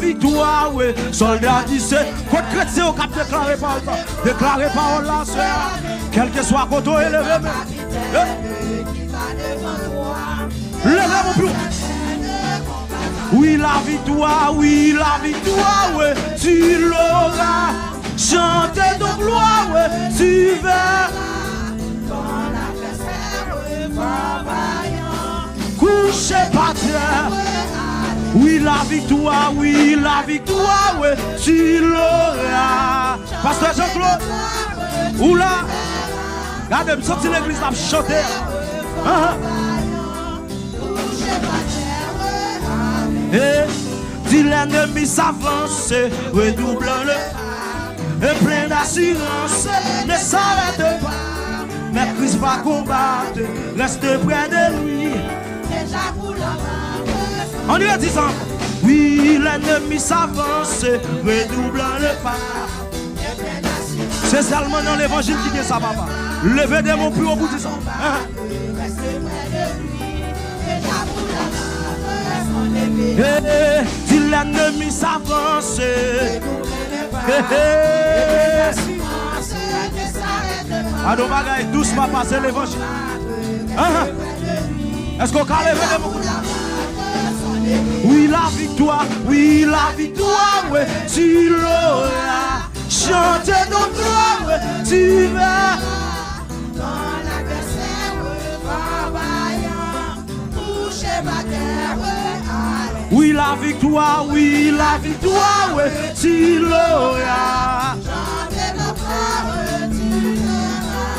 victoire, oui. Soldat d'ici, côté chrétien, au cap déclaré par le temps. Déclaré par la sœur. Quel que soit côté élevé. Levez mon plus. Oui, la victoire, oui, ouais, tu l'auras. Chantez ton gloire, ouais, tu verras. Quand l'adversaire va vaillant, couché par terre. Oui, la victoire, ouais, tu l'auras. Pasteur Jean-Claude, oula, regardez, me sortir l'église, là, chanter. Et si l'ennemi s'avance, redouble le et plein d'assurance, ne s'arrête pas. Mais Christ va combattre, reste près de lui. Déjà pour la on y va disant, oui, l'ennemi s'avance, redouble le pas. C'est seulement dans l'évangile qui dit ça, papa. Levez des mots plus haut pour dire ça. Reste près de lui, déjà pour la si l'ennemi s'avance, Ado bagaille doucement passer l'évangile. Est-ce qu'on peut lever les mots? Oui, la victoire, ouais, tu l'auras. Chantez ton gloire, ouais, tu vas. Quand l'adversaire va vaillant, touché ma terre, oui, la victoire, ouais, tu l'auras. Chantez ton gloire, tu verras.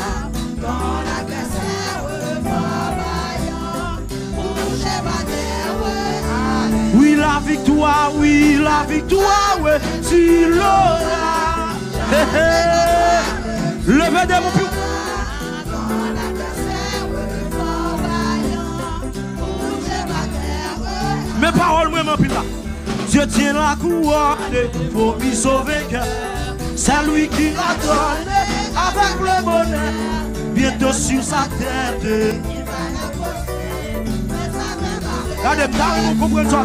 Quand l'adversaire va vaillant, touché ma terre, oui, la victoire, ouais, tu l'auras. Levez des mots plus. Mes paroles, moi, mon pile là. Dieu tient la couronne pour lui sauver cœur. C'est lui qui l'a donné avec le bonheur. Bientôt sur sa tête. Regardez, vous comprenez ça?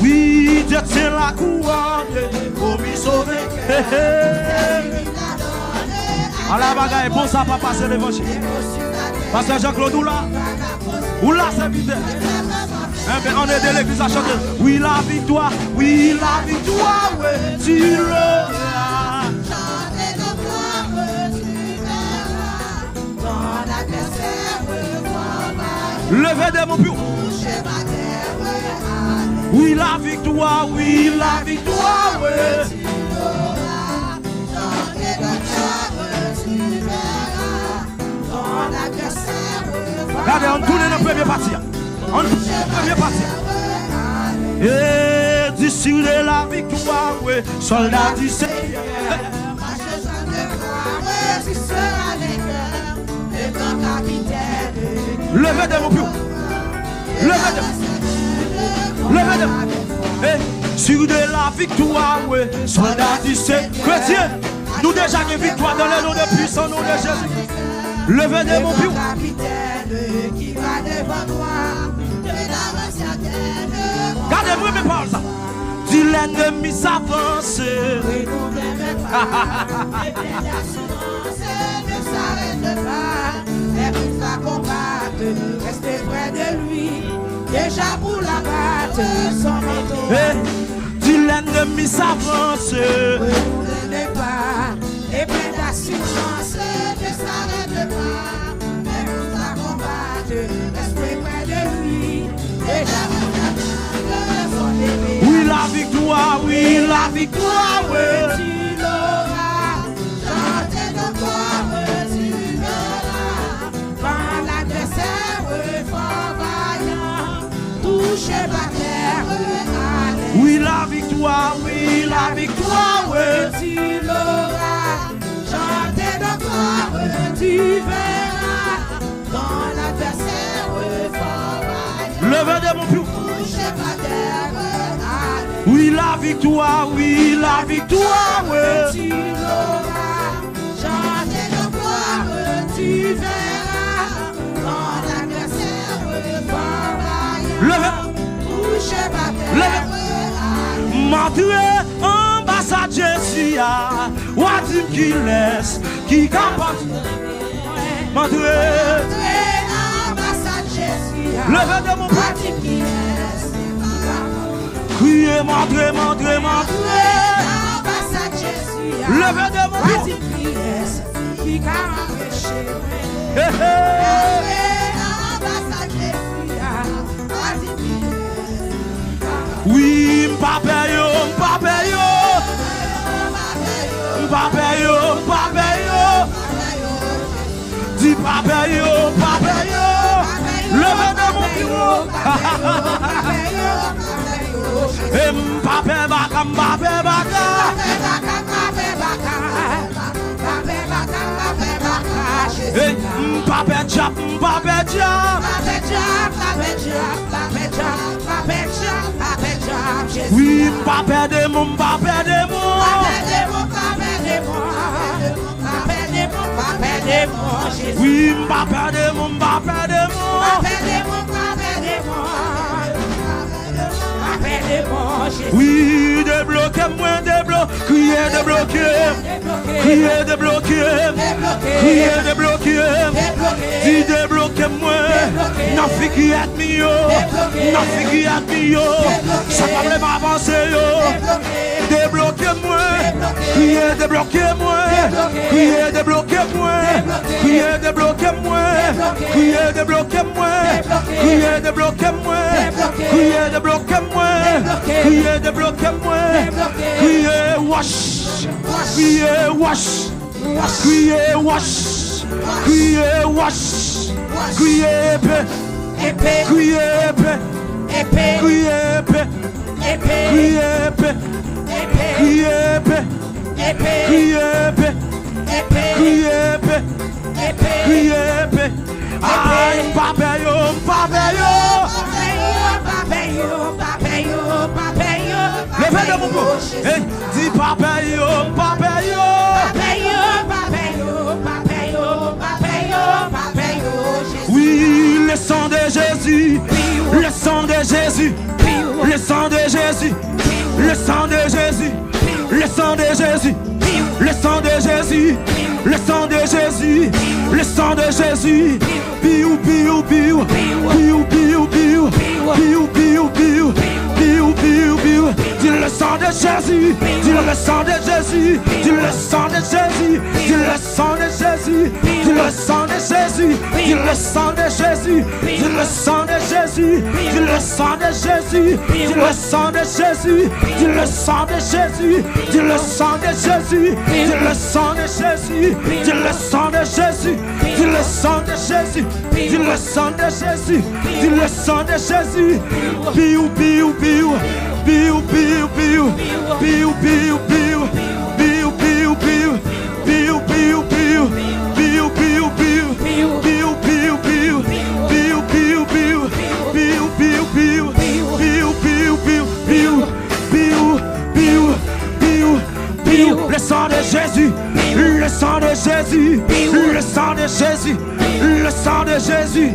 Oui, Dieu tient la couronne pour lui sauver cœur. À la bagaille, bon ça va passer l'évangile. Pasteur Jean-Claude Oula, c'est vite. On est de l'église à chanter. Oui, la victoire, ouais, tu l'auras. Chantez nos gloires, tu verras. Quand l'adversaire va vaillant, levez des mots purs. Oui, la victoire, ouais, tu l'auras. Chantez nos gloires, tu verras. Quand l'adversaire va vaillant. Regardez, on tourne dans la première partie. On première partie. Et d'ici de la victoire, ouais, soldat du Seigneur. Levez des mots plus. Levez des mots. Et sur de la victoire, ouais, soldat du Seigneur. Chrétien, nous déjà une victoire dans le nom de puissant nom de Jésus. Levez des mots plus. Qui va devant toi. Gardez-moi mes paroles ça. Si l'ennemi s'avance, ne s'arrête pas. Mais il va combattre, restez près de lui. Déjà pour la battre, son manteau. Si l'ennemi s'avance, ne pas. Et plein d'assurance, ne s'arrête pas. Mais il va combattre, restez près de lui. Déjà pour la battre. Oui, la victoire, ouais, tu l'auras. Chantez ton corps, tu verras. Quand l'adversaire va vaillant, touché par terre, oui, la victoire, ouais, tu l'auras. Chantez ton corps, tu verras. Quand l'adversaire va vaillant, levez des mots plus. Oui, la victoire, ouais, tu l'auras. Chantez nos gloires, tu verras. Quand l'adversaire va vaillant, touché par terre, M'entrer ambassade Jésus, ou à dire qui laisse, qui capable. M'entrer ambassade Jésus, levez de mon bras, qui laisse, criez, m'entrer ambassade Jésus, levez de mon bras, qui laisse, qui capable. Oui, m'papa yo, dis papa yo, levez de mon bureau. Et m'papa baka. Hey, m'papa diap. Oui, m'papa de mon. Oui, m'papa de mon. Oui, débloquez-moi, criez débloquez, dis débloquez-moi, n'en fais qui est mio, ça va vraiment avancer yo, débloquez-moi, criez débloquez-moi, levez de mon beau, dis papa yo. Oui, le sang de Jésus, le sang de Jésus, le sang de Jésus, le sang de Jésus, le sang de Jésus, le sang de Jésus, le sang de Jésus, le sang de Jésus, piou piou piou, piou piou piou, piou piou piou, piou piou piou, dis le sang de Jésus, dis le sang de Jésus, dis le sang de Jésus, dis le sang de Jésus, dis le sang de Jésus, dis le sang de Jésus, dis le sang de Jésus, dis le sang de Jésus, dis le sang de Jésus, dis le sang de Jésus, dis le sang de Jésus, dis le sang de Jésus, dis le sang de Jésus, dis le sang de Jésus, dis le sang de Jésus, dis le sang de Jésus, piou piou piou, piou piou piou, piou piou piou, piou piou piou, piou piou piou, piou piou piou, piou piou piou, piou piou piou, piou piou piou, piou piou piou, piou piou, le sang de Jésus, le sang de Jésus, le sang de Jésus, le sang de Jésus,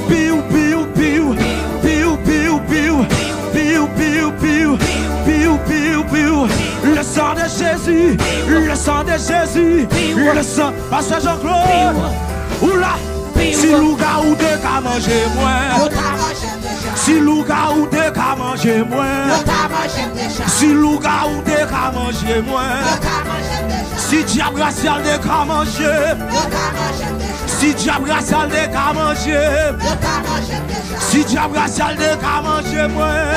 piou piou piou, piou piou piou, piou piou piou, piou piou piou, le sang de Jésus, le sang de Jésus, le sang, Pasteur Jean-Claude, oula, si louga ou de qu'à manger moins, si louga ou de qu'à manger moins, si louga ou de qu'à manger moins, si diable racial de qu'à manger, si diable racial de qu'à manger, si diable racial de qu'à manger moins,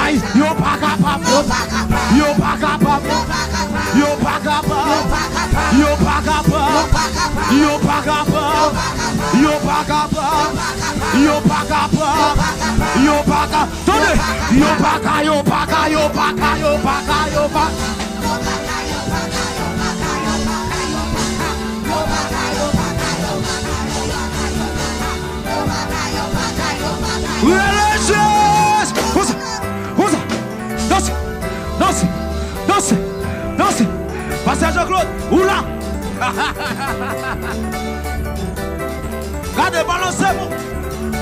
aïe, yo pas capable, yo pas capable, yo pas capable, yo pas capable, yo pas capable, yo pas capable, yo pas capable, yo pas capable, tenez, yo pas capable, yo pas capable, yo pas capable, yo pas capable, yo pas religieuse, dansez, Pasteur Jean-Claude, oula, regardez, balancez-vous,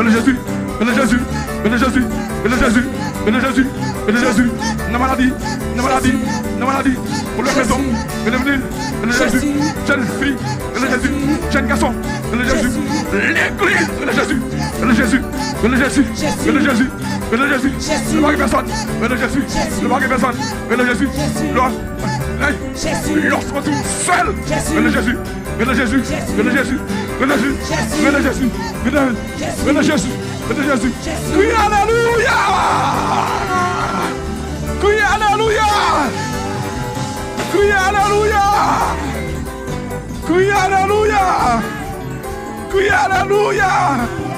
Béni Jésus, béni Jésus, béni Jésus, béni Jésus, béni Jésus, béni Jésus. La maladie, la maladie, la maladie. Pour la maison, béni Jésus, jeune fille, béni Jésus, jeune garçon, béni Jésus, l'église, béni Jésus, béni Jésus, béni Jésus, béni Jésus, béni Jésus, le mari personne, béni Jésus, le mari personne, béni Jésus, lorsqu'on tout seul, béni Jésus, béni Jésus, béni Jésus, béni Jésus, béni Jésus, béni Jésus, béni Jésus, crie alléluia, crie alléluia, crie alléluia, crie alléluia, crie alléluia.